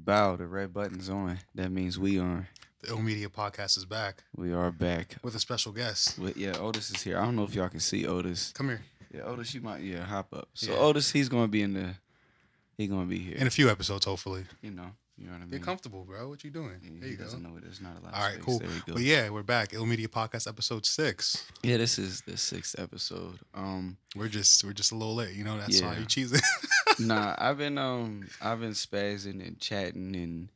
Bow, the red button's on. That means we on. The iLLMedia podcast is back We are back. with a special guest. Yeah, Otis is here. I don't know if y'all can see Otis. Come here. Yeah, Otis, you might hop up. So Yeah. Otis, he's gonna be he's gonna be here. In a few episodes, hopefully. You know what I mean? Get comfortable, bro. What you doing? He There you go. doesn't know there's not a lot of All right, space. cool. There you go. But yeah, we're back. iLLMedia podcast episode 6. Yeah, this is the 6th episode. We're just a little late. You know, that's why Yeah. you cheesing. Nah, I've been spazzing and chatting and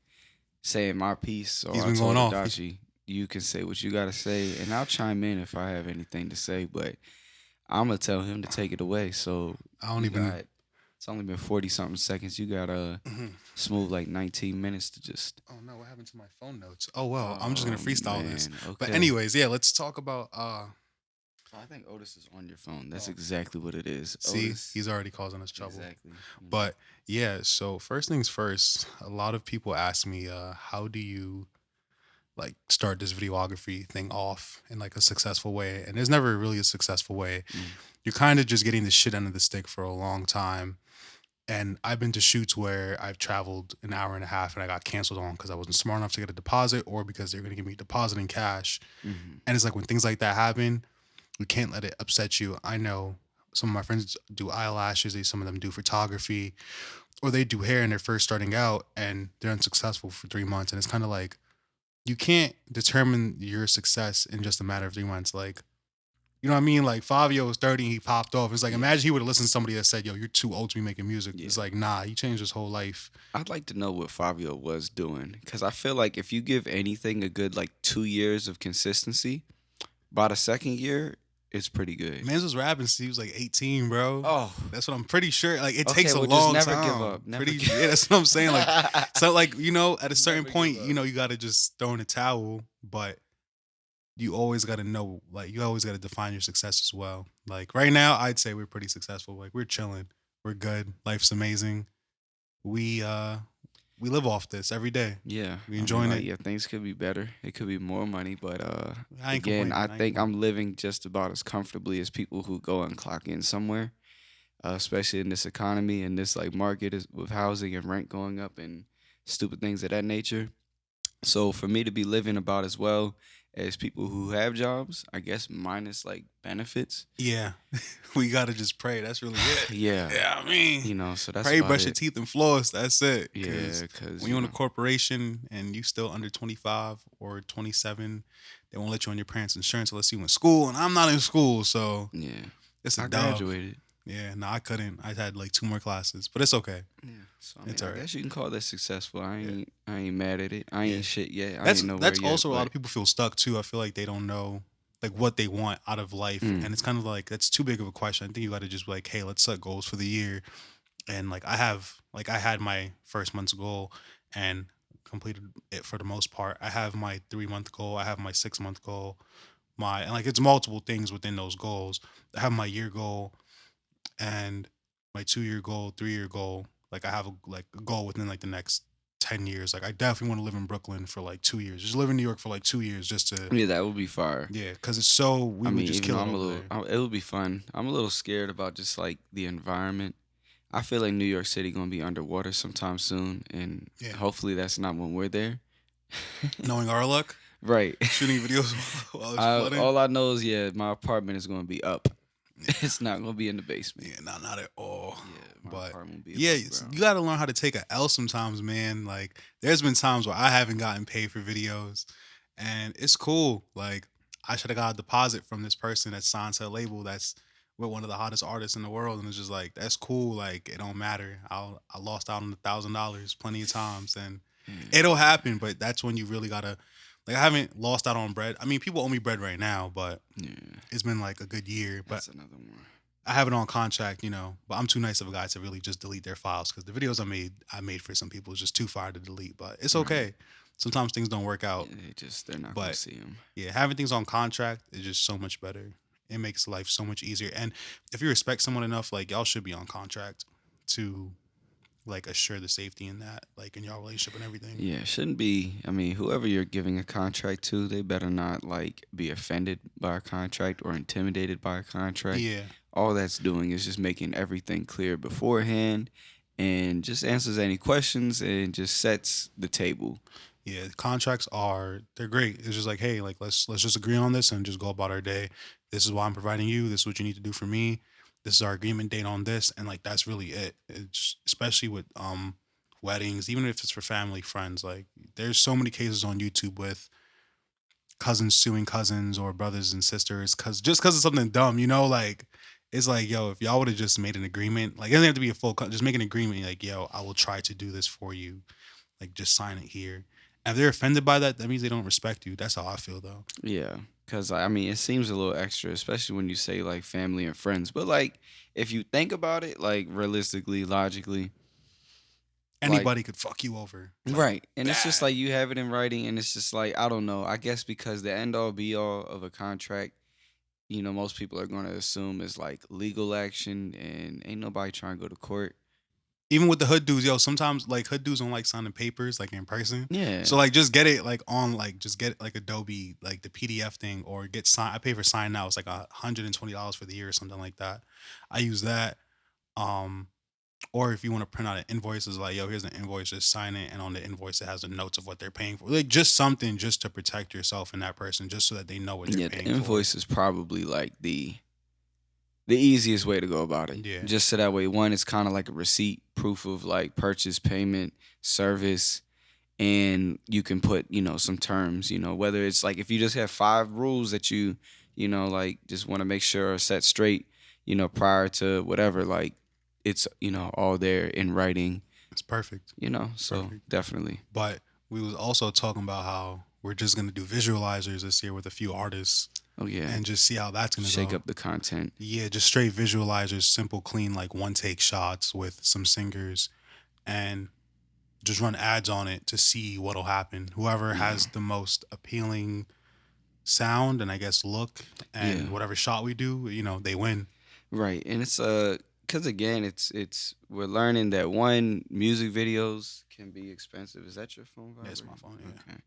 saying my piece. So He's I been told going off. Adachi, you can say what you gotta say, and I'll chime in if I have anything to say. But I'm gonna tell him to take it away. So I don't even. it's only been 40-something seconds. You got Mhm. smooth like 19 minutes to just. Oh no, what happened to my phone notes? Oh well, I'm just gonna Oh, freestyle this. man, But okay. anyways, yeah, let's talk about. I think Otis is on your phone. That's Oh. exactly what it is. See, Otis, he's already causing us trouble. exactly. But yeah, so first things first, a lot of people ask me, how do you like start this videography thing off in like a successful way? And there's never really a successful way. Mm. You're kind of just getting the shit under the stick for a long time. And I've been to shoots where I've traveled an hour and a half and I got canceled on because I wasn't smart enough to get a deposit or because they're going to give me a deposit in cash. Mhm. And it's like when things like that happen, we can't let it upset you. I know some of my friends do eyelashes, some of them do photography, or they do hair and they're first starting out and they're unsuccessful for 3 months. And it's kind of like you can't determine your success in just a matter of 3 months. Like, you know what I mean? Like Fabio was 30 and he popped off. It's like, imagine he would have listened to somebody that said, yo, you're too old to be making music. Yeah. It's like, nah, he changed his whole life. I'd like to know what Fabio was doing because I feel like if you give anything a good like 2 years of consistency, by the second year, it's pretty good. Mans was rapping since he was like 18, bro. Oh, That's what I'm pretty sure. Like, it Okay, takes a well, just long never time. give up. Never Pretty, give yeah, that's what I'm saying. Like, so, like, you know, at a certain Never point, give you know, you got to just throw in the towel, but you always got to know, like, you always got to define your success as well. Like, right now, I'd say we're pretty successful. Like, we're chilling. We're good. Life's amazing. We live off this every day. yeah. We enjoying like, it. Yeah, things could be better. It could be more money, but I ain't again, complaining. I ain't think complaining. I'm living just about as comfortably as people who go and clock in somewhere, especially in this economy and this like market is with housing and rent going up and stupid things of that nature. So for me to be living about as well as people who have jobs, I guess minus like benefits. Yeah. We got to just pray. That's really it. Yeah. Yeah, I mean, You know, so that's pray, about brush your it. teeth, and floss. That's it. Yeah, 'Cause because when you own a corporation and you still under 25 or 27, they won't let you on your parents' insurance unless you in school. And I'm not in school, so yeah, it's a I dub. graduated. Yeah, no, I couldn't. I had like 2 more classes, but it's okay. Yeah, so I mean, It's I alright. guess you can call that successful. I ain't mad at it. I ain't Yeah. shit yet. I That's ain't nowhere that's yet, also a lot but of people feel stuck too. I feel like they don't know like what they want out of life, Mm. and it's kind of like that's too big of a question. I think you got to just be like, hey, let's set goals for the year, and like I had my first month's goal and completed it for the most part. I have my 3-month goal. I have my 6-month goal. And like it's multiple things within those goals. I have my year goal and my 2-year goal, 3-year goal. Like I have a goal within like the next 10 years. Like I definitely want to live in Brooklyn for like 2 years. Just live in New York for like 2 years just to yeah, that would be fire. yeah, because it's so we I would mean, just even kill though it I'm a over little, there. it would be fun. I'm a little scared about just like the environment. I feel like New York City gonna be underwater sometime soon, and Yeah. hopefully that's not when we're there. Knowing our luck, Right. shooting videos while it's flooding. All I know is my apartment is gonna be up. Yeah. It's not gonna be in the basement. Yeah, not at all. Yeah, my But apartment will be yeah, above ground. you got to learn how to take a L sometimes, man. Like there's been times where I haven't gotten paid for videos, and it's cool. Like I should have got a deposit from this person that's signed to a label that's with one of the hottest artists in the world, and it's just like that's cool. Like it don't matter. I lost out on $1,000 plenty of times, and Yeah. it'll happen. But that's when you really gotta. Like I haven't lost out on bread. I mean, people owe me bread right now, but Yeah, it's been like a good year. But that's another one. I have it on contract, you know. But I'm too nice of a guy to really just delete their files because the videos I made for some people is just too far to delete. But it's Right. okay. Sometimes things don't work out. They're not gonna But see them. yeah, having things on contract is just so much better. It makes life so much easier. And if you respect someone enough, like y'all should be on contract to like assure the safety in that, like in your relationship and everything. Yeah, it shouldn't be. I mean, whoever you're giving a contract to, they better not like be offended by a contract or intimidated by a contract. Yeah. All that's doing is just making everything clear beforehand and just answers any questions and just sets the table. Yeah, contracts are they're great. It's just like, hey, like let's just agree on this and just go about our day. This is why I'm providing you. This is what you need to do for me. This is our agreement date on this, and like that's really it. It's especially with weddings, even if it's for family friends. Like there's so many cases on YouTube with cousins suing cousins or brothers and sisters because just because of something dumb, like it's like, yo, if y'all would have just made an agreement, like it doesn't have to be a full, just make an agreement, like, yo, I will try to do this for you, like just sign it here. And if they're offended by that, that means they don't respect you. That's how I feel though. Yeah, because I mean, it seems a little extra, especially when you say like family and friends. But like, if you think about it, like realistically, logically, like Anybody could fuck you over, like right, and it's just bad. like you have it in writing, and it's just like I don't know. I guess because the end all be all of a contract, most people are going to assume is like legal action, and ain't nobody trying to go to court. Even with the hood dudes, yo, sometimes like hood dudes don't like signing papers like in person. Yeah, So like just get it like on like just get like Adobe like the PDF thing or get sign. I pay for sign now. It's like $120 for the year or something like that. I use that. Um, or if you want to print out an invoice, it's like, yo, here's an invoice, just sign it, and on the invoice it has the notes of what they're paying for. Like just something just to protect yourself and that person, just so that they know what they're yeah. The paying for. invoice is probably like the easiest way to go about it. Yeah, Just so that way, one, it's kind of like a receipt, proof of like purchase, payment, service, and you can put, some terms, whether it's like if you just have five rules that like just want to make sure are set straight, prior to whatever, like it's, all there in writing, it's perfect. It's so perfect. definitely. But we was also talking about how we're just gonna do visualizers this year with a few artists Oh, yeah. and just see how that's gonna Shake go. up the content. Yeah, just straight visualizers, simple, clean, like one take shots with some singers and just run ads on it to see what'll happen. Whoever Yeah. has the most appealing sound and I guess look Yeah. and whatever shot we do, they win. Right. And it's cuz again, it's we're learning that one, music videos can be expensive. Is that your phone That's my vibrating? phone, yeah. Okay.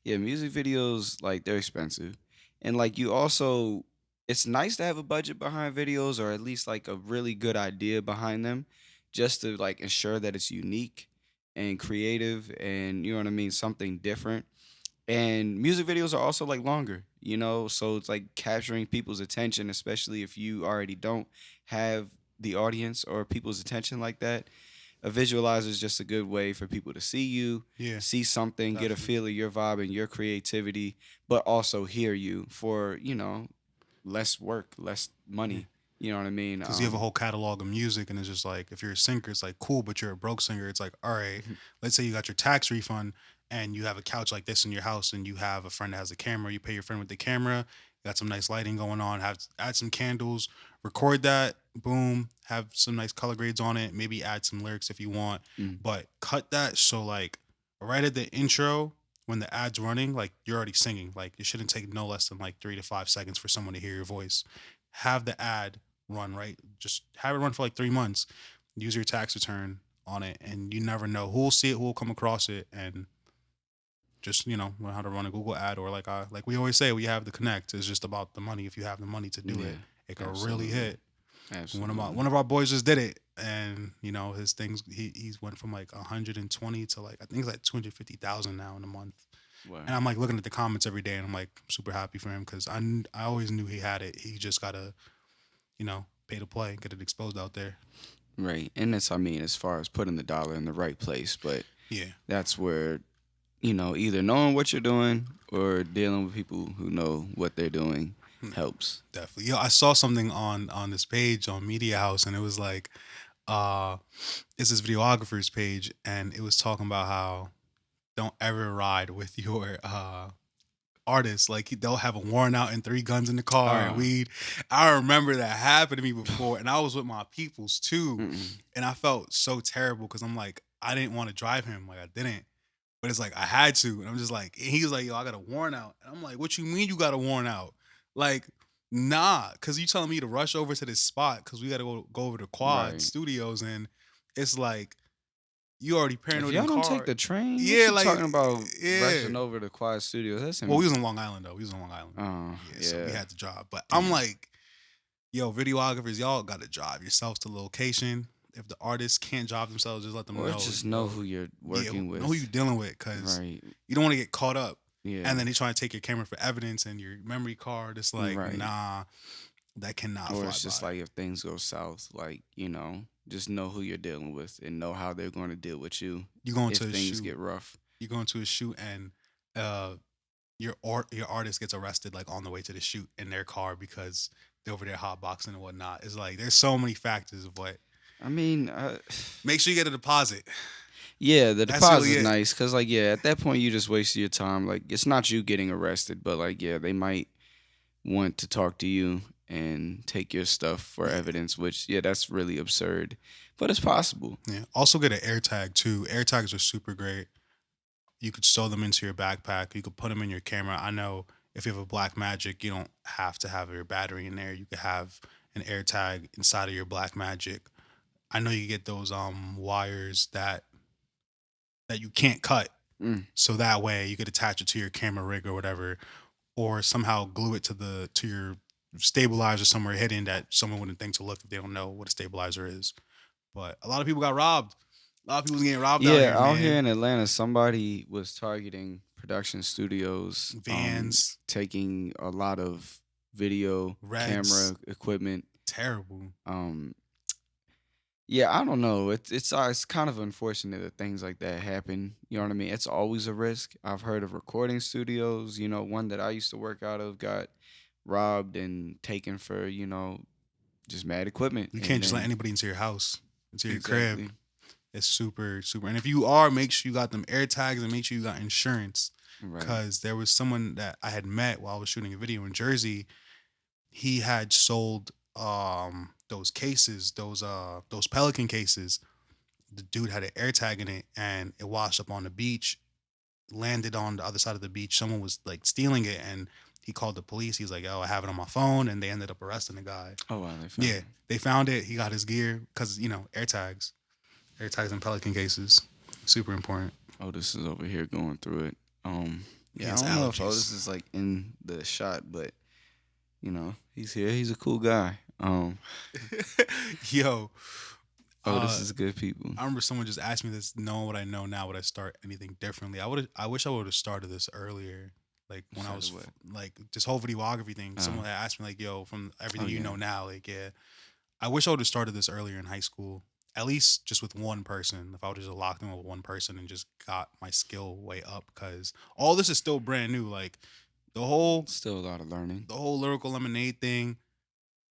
Yeah, music videos, like, they're expensive. And like you also, it's nice to have a budget behind videos, or at least like a really good idea behind them, just to like ensure that it's unique and creative, and you know what I mean, something different. And music videos are also like longer, so it's like capturing people's attention, especially if you already don't have the audience or people's attention like that. A visualizer is just a good way for people to see you, Yeah, see something, get a definitely. feel of your vibe and your creativity, but also hear you for, less work, less Yeah. money. You know what I mean? Because you have a whole catalog of music and it's just like if you're a singer it's like cool, but you're a broke singer, it's like, all right, let's say you got your tax refund and you have a couch like this in your house and you have a friend that has a camera, you pay your friend with the camera, got some nice lighting going on, have add some candles, record that, boom, have some nice color grades on it, maybe add some lyrics if you want, Mm, but cut that so like right at the intro when the ad's running, like you're already singing, like it shouldn't take no less than like 3 to 5 seconds for someone to hear your voice. Have the ad run, right? Just have it run for like 3 months. Use your tax return on it, and you never know who will see it, who will come across it, and just learn how to run a Google ad or like we always say, we have the connect. It's just about the money. If you have the money to do yeah, it, it can really absolutely. hit. Absolutely. One of our boys just did it, and his things he's went from like 120 to like I think it's like 250,000 now in a month. Wow. And I'm like looking at the comments every day, and I'm like super happy for him because I always knew he had it. He just gotta pay to play, get it exposed out there. Right. And that's, I mean, as far as putting the dollar in the right place, but Yeah, that's where, either knowing what you're doing or dealing with people who know what they're doing helps. definitely. Yo, I saw something on this page on Media House, and it was like, uh, it's this videographer's page, and it was talking about how don't ever ride with your artists. Like they'll have a warrant out and three guns in the car and Uh, weed. I remember that happened to me before, and I was with my peoples too, mm-mm. and I felt so terrible because I'm like, I didn't want to drive him, like I didn't. But it's like I had to, and I'm just like, and he was like, "Yo, I got a warrant out," and I'm like, "What you mean you got a warrant out?" Like, nah, because you telling me to rush over to this spot because we got to go over to Quad Right. Studios, and it's like you already If paranoid in y'all the don't take car. the train, what Yeah, you like talking about yeah. rushing over to Quad Studios? That's Well, we in. was on Long Island though. We was on Long Island. Oh, Yeah, so we yeah. had to drive. But I'm Damn. like, yo, videographers, y'all got to drive yourselves to the location. if the artists can't job themselves, just let them Or know, just know yo, who you're yeah, working know who with. you're dealing with, because Right. you don't want to get caught up. And Yeah. then they try to take your camera for evidence and your memory card. It's like, Right. nah, that cannot Or fly it's just by. like if things go south, like, just know who you're dealing with and know how they're going to deal with you You go if into a things shoot, get rough. you go into a shoot, and your artist gets arrested like on the way to the shoot in their car because they're over there hotboxing and whatnot. It's like there's so many factors, but I mean, make sure you get a deposit. yeah, the That's deposit really is it. nice because, like, yeah, at that point you just wasted your time. Like, it's not you getting arrested, but like, yeah, they might want to talk to you and take your stuff for Yeah. evidence, which, yeah, that's really absurd, but it's possible. Yeah. Also get an air tag too. Air tags are super great. You could sew them into your backpack. You could put them in your camera. I know if you have a Black Magic, you don't have to have your battery in there. You could have an air tag inside of your Black Magic. I know you get those wires that you can't cut. Mm, So that way you could attach it to your camera rig or whatever, or somehow glue it to your stabilizer somewhere hidden that someone wouldn't think to look if they don't know what a stabilizer is. But a lot of people got robbed. A lot of people's getting robbed out yeah, here, out here man. in Atlanta, somebody was targeting production studios, Vans, taking a lot of video Reds, camera equipment. terrible. Um, yeah, I don't know. It's kind of unfortunate that things like that happen. You know what I mean? It's always a risk. I've heard of recording studios. One that I used to work out of got robbed and taken for just mad equipment, You and can't just let then anybody into your house, into your crib. exactly It's super, super. And if you are, make sure you got them air tags and make sure you got insurance. right. Cause there was someone that I had met while I was shooting a video in Jersey. He had sold those cases, those Pelican cases. The dude had an air tag in it and it washed up on the beach, landed on the other side of the beach. Someone was like stealing it and he called the police. He's like, "Oh, I have it on my phone," and they ended up arresting the guy. Oh wow, they found Yeah, him. they found it. He got his gear because air tags and Pelican cases, super important. Otis is over here going through it. He Yeah, I has don't know if allergies. Otis is like in the shot, but he's here. He's a cool guy. Yo, Otis uh, is good people. I remember someone just asked me this. Knowing what I know now, would I start anything differently? I wish I would have started this earlier. Like when I Started was what? like this whole videography thing. Uh, Someone had asked me like, "Yo, from oh everything you yeah, know now, like, yeah, I wish I would have started this earlier in high school. At least just with one person. If I would have just locked in with one person and just got my skill way up, because all this is still brand new. Like the whole still a lot of learning. the whole lyrical lemonade thing.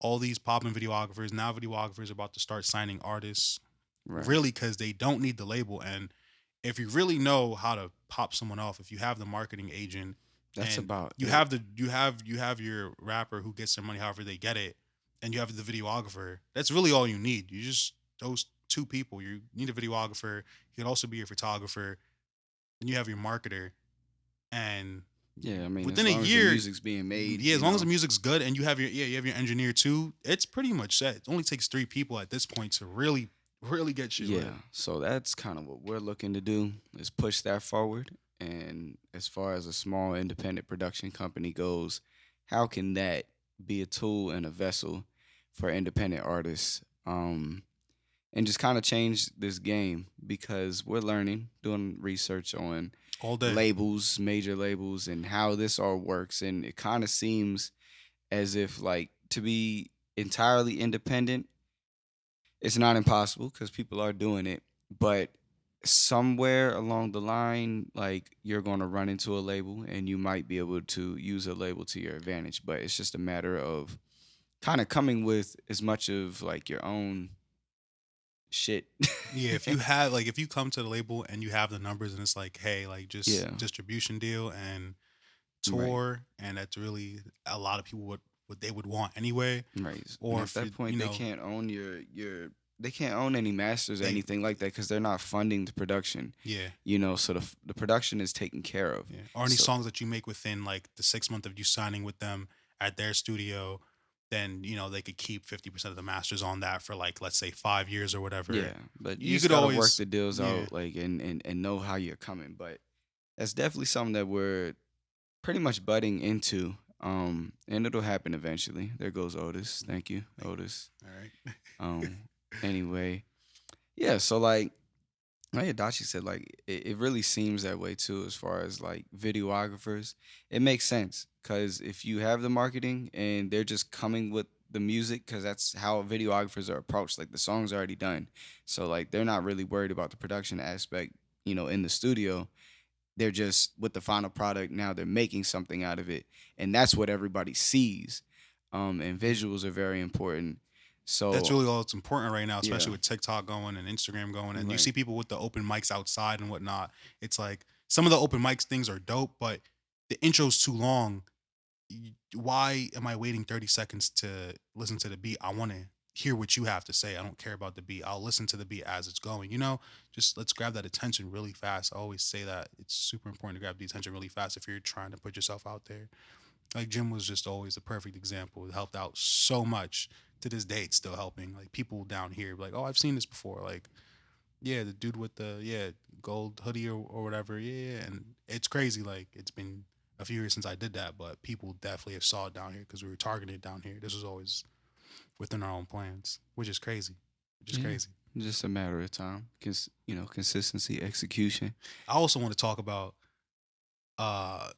All these popping videographers now. Videographers are about to start signing artists, Right. really, because they don't need the label. And if you really know how to pop someone off, if you have the marketing agent That's and about you it. have you have your rapper who gets their money however they get it, and you have the videographer, that's really all you need. You just those two people. You need a videographer. He can also be your photographer. And you have your marketer. And Yeah, I mean, as within a long as the year, music's being made, yeah, as long as the music's good and you have your engineer too, it's pretty much set. It only takes three people at this point to really, really get shit lit. yeah. So that's kind of what we're looking to do is push that forward. And as far as a small independent production company goes, how can that be a tool and a vessel for independent artists? And just kind of change this game because we're learning, doing research on All day. labels, major labels, and how this all works. And it kind of seems as if, like, to be entirely independent, it's not impossible because people are doing it. But somewhere along the line, like, you're going to run into a label and you might be able to use a label to your advantage. But it's just a matter of kind of coming with as much of like your own shit. Yeah, if you come to the label and you have the numbers and it's like, hey, like just Yeah, distribution deal and right. tour, and that's really a lot of people what they would want anyway. Right. And Or at if that you point, they know, can't own your they can't own any masters or they anything like that because they're not funding the production. yeah, So the production is taken care of. yeah. Or any So songs that you make within like the 6 month of you signing with them at their studio, then they could keep 50% of the masters on that for like let's say 5 years or whatever. yeah, but you You just could gotta work always the deals yeah. out, like, and know how you're coming. But that's definitely something that we're pretty much butting into. And it'll happen eventually. There goes Otis. Thank you, Like, Otis. all right. Um, anyway. Yeah, so like Adachi said, like it really seems that way too, as far as like videographers. It makes sense because if you have the marketing and they're just coming with the music, because that's how videographers are approached. Like the song's already done, so like they're not really worried about the production aspect, in the studio. They're just with the final product. Now they're making something out of it, and that's what everybody sees. And Yeah. visuals are very important. That's So really all that's important right now, yeah, especially with TikTok going and Instagram going. And you right. see people with the open mics outside and whatnot. It's like some of the open mics things are dope, but the intro's too long. Why am I waiting 30 seconds to listen to the beat? I want to hear what you have to say. I don't care about the beat. I'll listen to the beat as it's going. Just let's grab that attention really fast. I always say that it's super important to grab the attention really fast if you're trying to put yourself out there. Like Jim was just always the perfect example. It helped out so much. To this day, it's still helping. Like people down here, like, oh, I've seen this before. Like, yeah, the dude with the gold hoodie or whatever. Yeah, yeah, and it's crazy. Like it's been a few years since I did that, but people definitely have saw it down here because we were targeted down here. This was always within our own plans, which is crazy. Which is Yeah, crazy. just a matter of time. Consistency, execution. I also want to talk about uh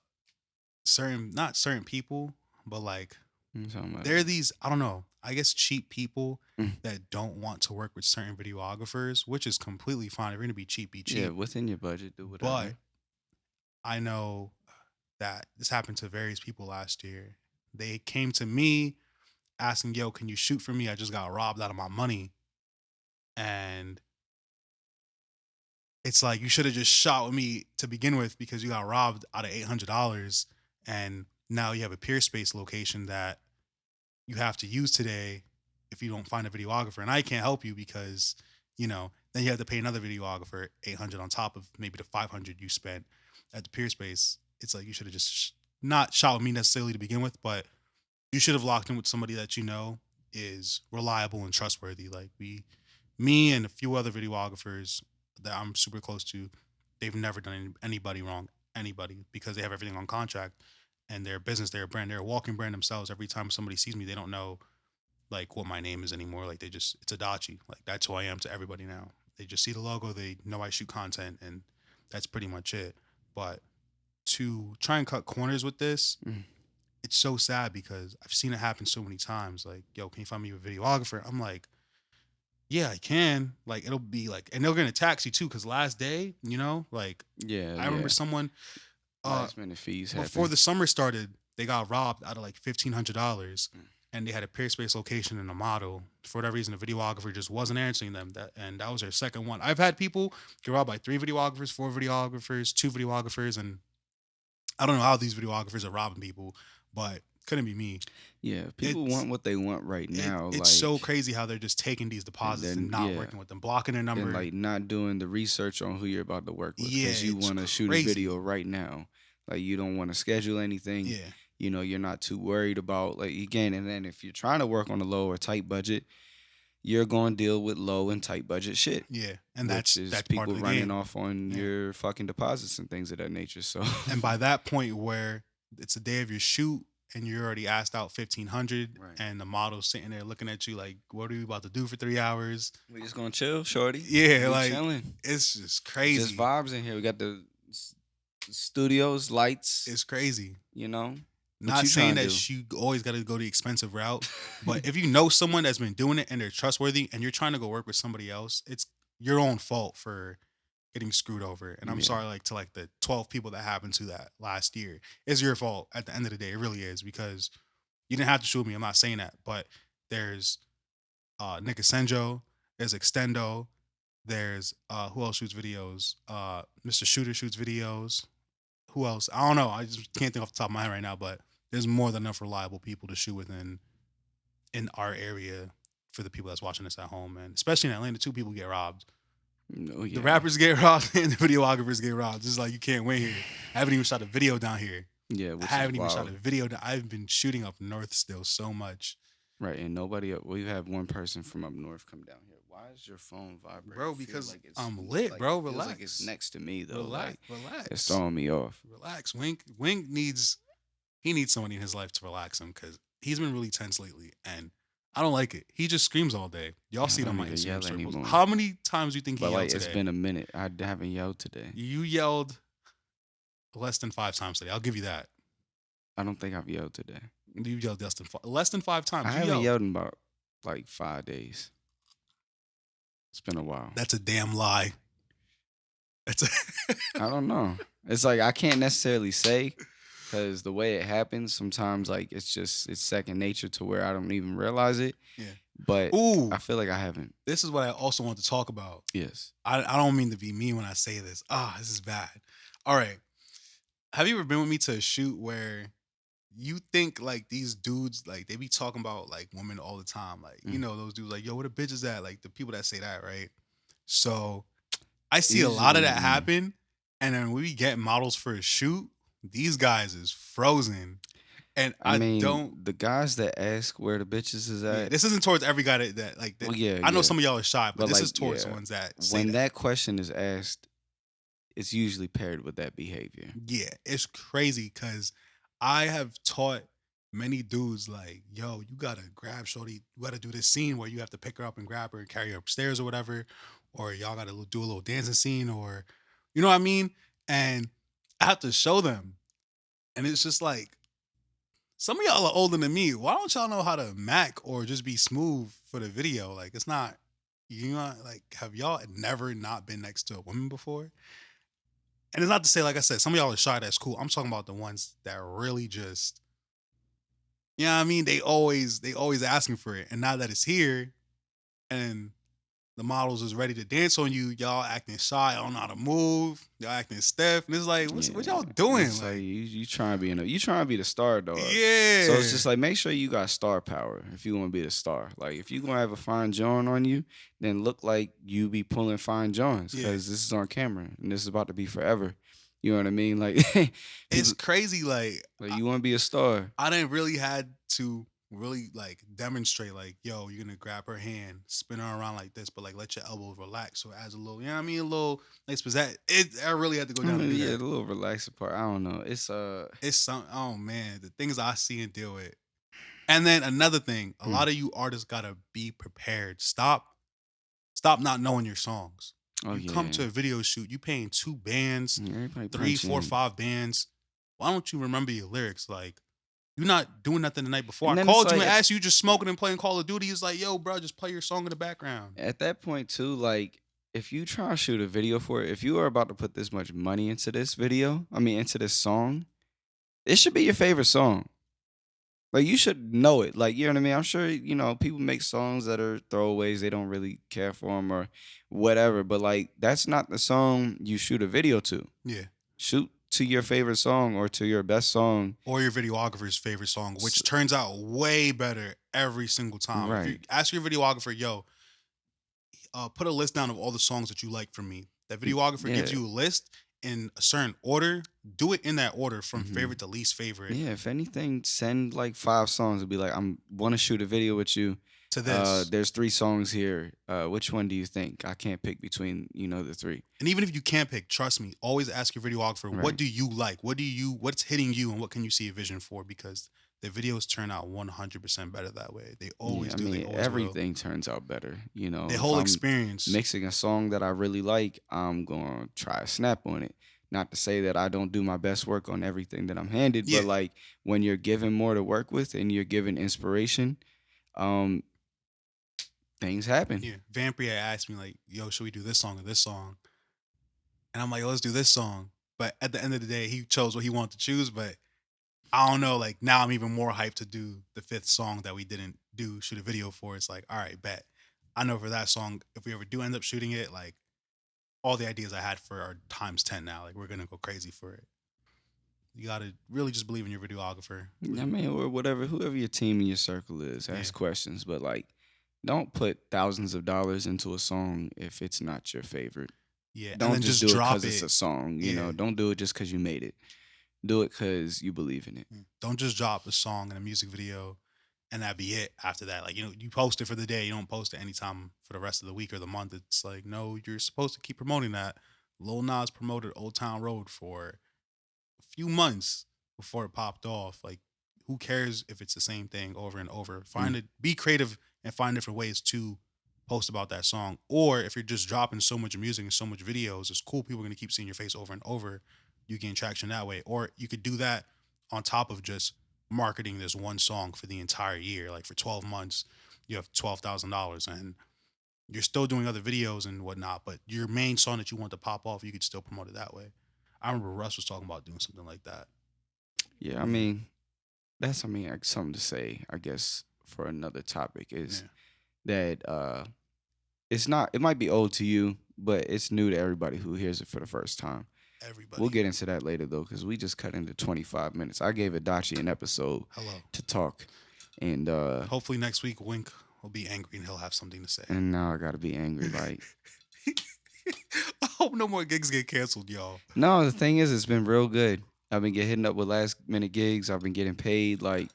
certain not certain people, but like I'm talking about. there are these, I don't know, I guess cheap people Mm. that don't want to work with certain videographers, which is completely fine. If you're gonna be cheap, be Yeah, cheap. within your budget, do But whatever. I know that this happened to various people last year. They came to me asking, "Yo, can you shoot for me? I just got robbed out of my money." And it's like you should have just shot with me to begin with because you got robbed out of $800, and now you have a Peerspace location that you have to use today if you don't find a videographer. And I can't help you because, then you have to pay another videographer 800 on top of maybe the 500 you spent at the Peerspace. It's like you should have just not shot with me necessarily to begin with, but you should have locked in with somebody that is reliable and trustworthy. Like me and a few other videographers that I'm super close to, they've never done anybody wrong, anybody, because they have everything on contract and their business, their brand, they're a walking brand themselves. Every time somebody sees me, they don't know like what my name is anymore. Like it's Adachi. Like that's who I am to everybody now. They just see the logo, they know I shoot content, and that's pretty much it. But to try and cut corners with this, Mm. it's so sad because I've seen it happen so many times. Like, yo, can you find me a videographer? I'm like, yeah, I can. Like, it'll be like, and they're gonna tax you too, because last day, like Yeah, I remember yeah. someone uh Last minute fees before happen. the summer started, they got robbed out of like $1,500, Mm. and they had a Peerspace location in a model. For whatever reason, the videographer just wasn't answering them. That was their second one. I've had people get robbed by three videographers, four videographers, two videographers, and I don't know how these videographers are robbing people, but couldn't be me. Yeah, people It's want what they want right now, it's so like, crazy how they're just taking these and deposits and then not yeah, working with them, blocking their and number. like not doing the research on who you're about to work with Yeah, because you it's want to shoot a crazy. video right now. Like you don't want to schedule anything. Yeah, You're not too worried about like again. And then if you're trying to work on a low or tight budget, you're going to deal with low and tight budget shit, yeah, and which that's is that's part of people the running game. off on Yeah, your fucking deposits and things of that nature. So and by that point where it's the day of your shoot and you're already asked out 1,500, right, and the model's sitting there looking at you like, "What are you about to do for 3 hours?" we just gonna chill, shorty. Yeah, We like chilling. it's just It's just crazy. vibes in here. We got the studios, lights. It's crazy. You know what Not you saying trying to that do? you always got to go the expensive route, but if you know someone that's been doing it and they're trustworthy and you're trying to go work with somebody else, it's your own fault for getting screwed over. And I'm Yeah, sorry, like to like the 12 people that happened to that last year. It's your fault at the end of the day. It really is because you didn't have to shoot me. I'm not saying that, but there's Nick Asenjo, there's Extendo, there's who else shoots videos? Mr. Shooter shoots videos. Who else? I don't know. I just can't think off the top of my head right now, but there's more than enough reliable people to shoot within in our area for the people that's watching this at home, and especially in Atlanta, two people get robbed. no, The yeah, rappers get robbed and the videographers get robbed. It's like you can't win here. I haven't even shot a video down here. yeah, I which is haven't even shot a wild, video. I've been shooting up north still so much, right? And nobody. We have one person from up north come down here. Why is your phone vibrating? bro. Feel Because like it's I'm lit, like bro. it feels like it's Relax, next to me though. relax, Like it's relax, throwing me off. relax. Wink needs somebody in his life to relax him because he's been really tense lately, and I don't like it. He just screams all day. Y'all I see it on don't my even Instagram yell circles. anymore. How many times do you think he But yelled like it's today? been a minute. I haven't yelled today. You yelled less than 5 times today. I'll give you that. I don't think I've yelled today. You yelled less than five I times. You haven't yelled. yelled in about like 5 days. It's been a while. That's a damn lie. That's a I don't know. It's like I can't necessarily say because the way it happens, sometimes like it's second nature to where I don't even realize it. yeah. But Ooh, I feel like I haven't. this is what I also want to talk about. Yes. I don't mean to be mean when I say this. This is bad. All right. Have you ever been with me to a shoot where you think like these dudes like they be talking about like women all the time? Like, you Mm. know, those dudes like, yo, where the bitch is at? Like the people that say that, right? So I see a lot of Usually, that happen. And then when we get models for a shoot, these guys is frozen. And I I mean, don't the guys that ask where the bitches is yeah, at. this isn't towards every guy that like that. Well, yeah, I know yeah. some of y'all are shy, but But this like, is towards the yeah, ones that say when that. that question is asked, it's usually paired with that behavior. Yeah, it's crazy because I have taught many dudes like, yo, you gotta grab shorty, you gotta do this scene where you have to pick her up and grab her and carry her upstairs or whatever, or y'all gotta do a little dancing scene, or you know what I mean? And I have to show them. And it's just like, some of y'all are older than me. Why don't y'all know how to Mac or just be smooth for the video? Like it's not, you know, like have y'all never not been next to a woman before? And it's not to say, like I said, some of y'all are shy. That's cool. I'm talking about the ones that really just, you know what I mean? They always asking for it. And now that it's here, and the models is ready to dance on you, y'all acting shy. I don't know how to move. Y'all acting stiff, and it's like, what Yeah, y'all doing? it's like Like, you trying to be you trying to be the star dog. So it's yeah, just like make sure you got star power if you want to be the star. Like if you gonna have a fine John on you, then look like you be pulling fine Johns yeah. because this is on camera and this is about to be forever. You know what I mean? Like It's people crazy. like you want to be a star. I didn't really had to really like demonstrate like, yo, you're gonna grab her hand, spin her around like this, but like let your elbows relax so it adds a little, you know what I mean, a little nice pizzazz. I really had to go I down to mean, do yeah, that. the little relaxing part. I don't know. It's It's some oh man, the things I see and deal with. And then another thing, a mm, lot of you artists gotta be prepared. Stop not knowing your songs. oh You come yeah, to a video shoot, you paying two bands, everybody three, punch four, in. five bands. Why don't you remember your lyrics? Like, you're not doing nothing the night before. I And then it's called you like and asked you just smoking and playing Call of Duty. It's like, yo, bro, just play your song in the background. at that point too, like if you try to shoot a video for it, if you are about to put this much money into this video, I mean into this song, it should be your favorite song. Like you should know it. Like you know what I mean. I'm sure people make songs that are throwaways. They don't really care for them or whatever. But like that's not the song you shoot a video to. Yeah. Shoot to your favorite song or to your best song. Or your videographer's favorite song, S- which turns out way better every single time. If you Right. ask your videographer, yo, put a list down of all the songs that you like from me. That Mm, videographer gives yeah. you a list in a certain order. Do it in that order from Hmm. favorite to least favorite Yeah. If anything, send like 5 songs and be like, I'm want to shoot a video with you. to this. There's 3 songs here. Which one do you think? I can't pick between the three. And even if you can't pick, trust me, always ask your videographer, what Right. do you like? What's hitting you and what can you see a vision for? Because the videos turn out 100% better that way. They Yeah, always I do. They mean always will. everything turns out better. The If whole I'm experience. mixing a song that I really like, I'm gonna try a snap on it. Not to say that I don't do my best work on everything that I'm handed, but Yeah. like when you're given more to work with and you're given inspiration, um, things happen. Yeah. Vampire asked me, like, yo, should we do this song or this song? And I'm like, let's do this song. But at the end of the day, he chose what he wanted to choose. But I don't know. Like, now I'm even more hyped to do the fifth song that we didn't shoot a video for. It's like, all right, bet. I know for that song, if we ever do end up shooting it, like, all the ideas I had for are times 10 now. Like, we're going to go crazy for it. You got to really just believe in your videographer. I mean, or whatever, whoever your team and your circle is, Yeah. ask questions, but like, don't put thousands of dollars into a song if it's not your favorite. Yeah. And Don't then just just do it drop because it's it. a song. Yeah. Don't do it just because you made it. Do it because you believe in it. Don't just drop a song and a music video and that be it after that. Like, you post it for the day. You don't post it anytime for the rest of the week or the month. It's like, no, you're supposed to keep promoting that. Lil Nas promoted Old Town Road for a few months before it popped off. Like, Who cares if it's the same thing over and over? Mm. Find it, be creative and find different ways to post about that song. Or if you're just dropping so much music and so much videos, it's cool. People are gonna keep seeing your face over and over. You gain traction that way. Or you could do that on top of just marketing this one song for the entire year. Like for 12 months, you have $12,000 and you're still doing other videos and whatnot, but your main song that you want to pop off, you could still promote it that way. I remember Russ was talking about doing something like that. Yeah, I Yeah, mean, that's like something to say, I guess, for another topic is yeah. that it's not it might be old to you, but it's new to everybody who hears it for the first time. We'll Everybody. get into that later though, because we just cut into 25 minutes. I gave Adachi an episode Hello. to talk, and Hopefully next week Wink will be angry and he'll have something to say. now I gotta be angry. Like, I hope no more gigs get canceled, y'all. no, the thing is, it's been real good. I've been getting hitting up with last minute gigs. I've been getting paid. Like,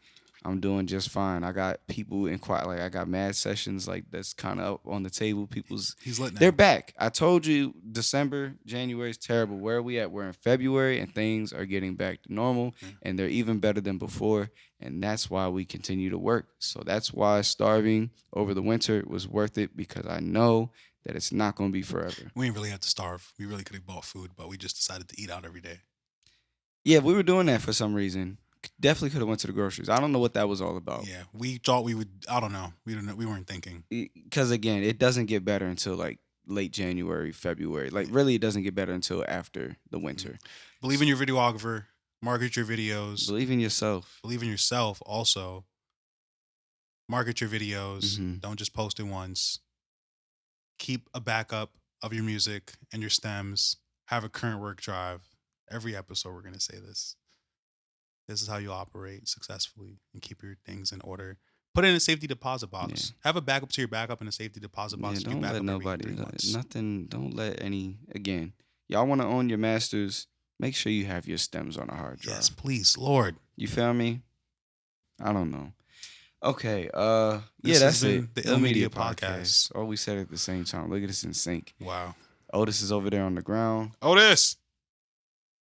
I'm doing just fine. I got people in quite like I got mad sessions like that's kind of up on the table. People's He's lit they're now. back. I told you December, January is terrible. Where are we at? We're in February and things are getting back to normal Yeah. and they're even better than before. And that's why we continue to work. So that's why starving over the winter was worth it because I know that it's not going to be forever. We didn't really have to starve. We really could have bought food, but we just decided to eat out every day. Yeah, we were doing that for some reason. Definitely could have went to the groceries. I don't know what that was all about. Yeah, we thought we would. I don't know. We didn't. We weren't thinking. Because again, it doesn't get better until like late January, February. Like really, it doesn't get better until after the winter. Believe in your videographer. Market your videos. Believe in yourself. Believe in yourself. Also, market your videos. Hmm. Don't just post it once. Keep a backup of your music and your stems. Have a current work drive. Every episode, we're gonna say this. This is how you operate successfully and keep your things in order. Put it in a safety deposit box. Have a backup to your backup in a safety deposit Yeah, box. You don't back let up every nobody, 3 months. nothing. Don't let any. Again, y'all want to own your masters. Make sure you have your stems on a hard drive. Yes, please, Lord. You feel me? I don't know. Okay. Yeah, This that's has been it. the iLLMedia iLLMedia podcast. All we said at the same time. Look at us in sync. Wow. Otis is over there on the ground. Otis,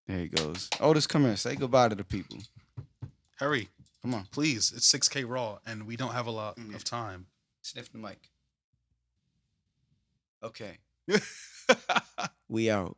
There he goes. Otis, come here. Say goodbye to the people. hurry. Come on. Please. It's 6K Raw, and we don't have a lot of time. Sniff the mic. Okay. We out.